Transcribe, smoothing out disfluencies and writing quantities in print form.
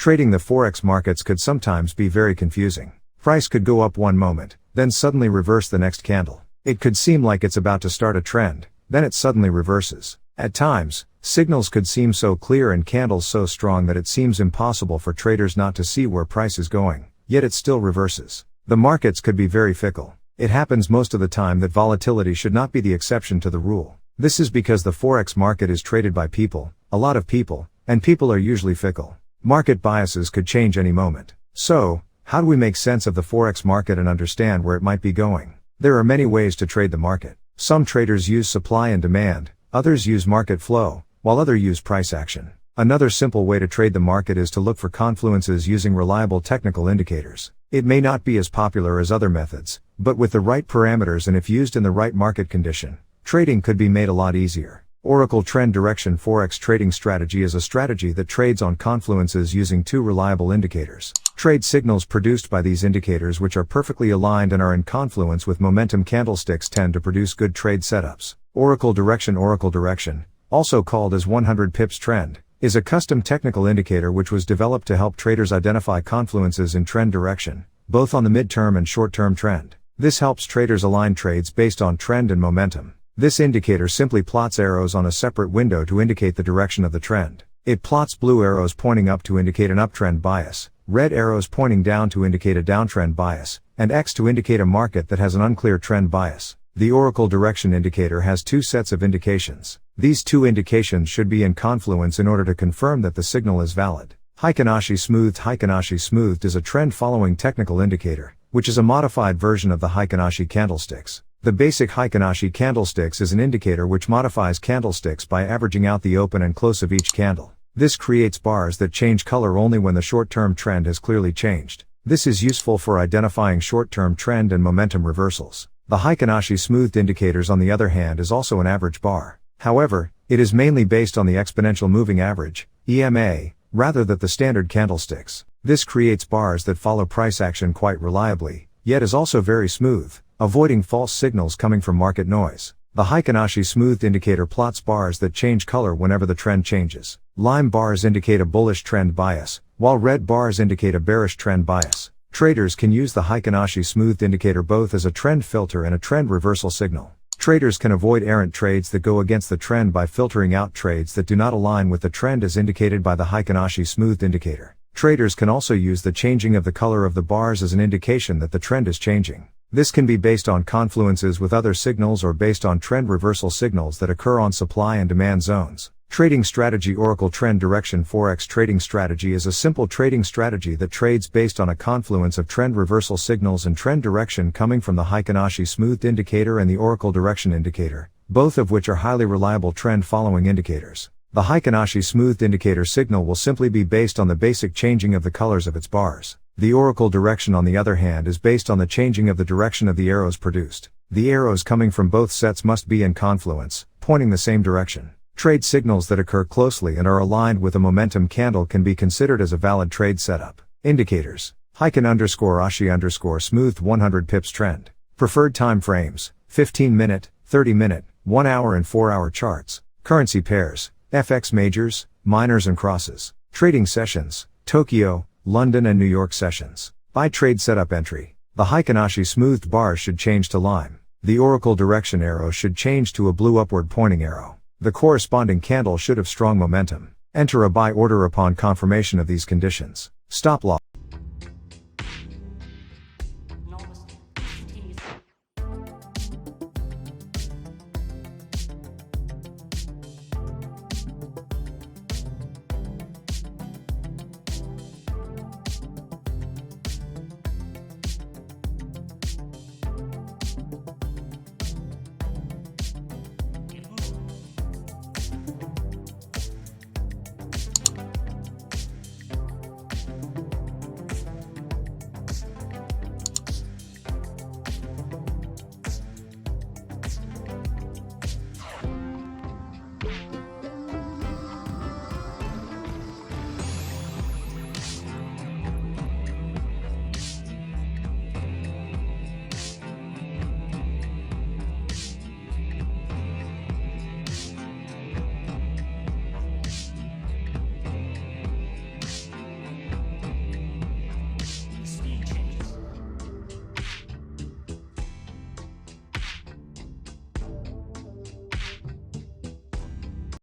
Trading the forex markets could sometimes be very confusing. Price could go up one moment, then suddenly reverse the next candle. It could seem like it's about to start a trend, then it suddenly reverses. At times, signals could seem so clear and candles so strong that it seems impossible for traders not to see where price is going, yet it still reverses. The markets could be very fickle. It happens most of the time that volatility should not be the exception to the rule. This is because the forex market is traded by people, a lot of people, and people are usually fickle. Market biases could change any moment. So, how do we make sense of the forex market and understand where it might be going? There are many ways to trade the market. Some traders use supply and demand, others use market flow, while others use price action. Another simple way to trade the market is to look for confluences using reliable technical indicators. It may not be as popular as other methods, but with the right parameters and if used in the right market condition, trading could be made a lot easier. Oracle Trend Direction Forex Trading Strategy is a strategy that trades on confluences using two reliable indicators. Trade signals produced by these indicators, which are perfectly aligned and are in confluence with momentum candlesticks, tend to produce good trade setups. Oracle Direction, also called as 100 pips trend, is a custom technical indicator which was developed to help traders identify confluences in trend direction, both on the mid-term and short-term trend. This helps traders align trades based on trend and momentum. This indicator simply plots arrows on a separate window to indicate the direction of the trend. It plots blue arrows pointing up to indicate an uptrend bias, red arrows pointing down to indicate a downtrend bias, and X to indicate a market that has an unclear trend bias. The Oracle Direction indicator has two sets of indications. These two indications should be in confluence in order to confirm that the signal is valid. Heikin-Ashi Smoothed is a trend-following technical indicator, which is a modified version of the Heikin-Ashi candlesticks. The basic Heikin-Ashi candlesticks is an indicator which modifies candlesticks by averaging out the open and close of each candle. This creates bars that change color only when the short-term trend has clearly changed. This is useful for identifying short-term trend and momentum reversals. The Heikin-Ashi Smoothed indicators, on the other hand, is also an average bar. However, it is mainly based on the exponential moving average, EMA, rather than the standard candlesticks. This creates bars that follow price action quite reliably, yet is also very smooth, avoiding false signals coming from market noise. The Heikin-Ashi Smoothed indicator plots bars that change color whenever the trend changes. Lime bars indicate a bullish trend bias, while red bars indicate a bearish trend bias. Traders can use the Heikin-Ashi Smoothed indicator both as a trend filter and a trend reversal signal. Traders can avoid errant trades that go against the trend by filtering out trades that do not align with the trend as indicated by the Heikin-Ashi Smoothed indicator. Traders can also use the changing of the color of the bars as an indication that the trend is changing. This can be based on confluences with other signals or based on trend reversal signals that occur on supply and demand zones. Trading strategy. Oracle Trend Direction Forex Trading Strategy is a simple trading strategy that trades based on a confluence of trend reversal signals and trend direction coming from the Heikin-Ashi Smoothed indicator and the Oracle Direction indicator, both of which are highly reliable trend following indicators. The Heikin-Ashi Smoothed indicator signal will simply be based on the basic changing of the colors of its bars. The Oracle Direction, on the other hand, is based on the changing of the direction of the arrows produced. The arrows coming from both sets must be in confluence, pointing the same direction. Trade signals that occur closely and are aligned with a momentum candle can be considered as a valid trade setup. Indicators. Heikin-Ashi Smoothed 100 pips trend. Preferred time frames: 15-minute, 30-minute, 1-hour and 4-hour charts. Currency pairs: FX majors, minors and crosses. Trading sessions: Tokyo, London and New York sessions. Buy trade setup entry. The Heikin-Ashi Smoothed bars should change to lime. The Oracle Direction arrow should change to a blue upward pointing arrow. The corresponding candle should have strong momentum. Enter a buy order upon confirmation of these conditions. Stop loss.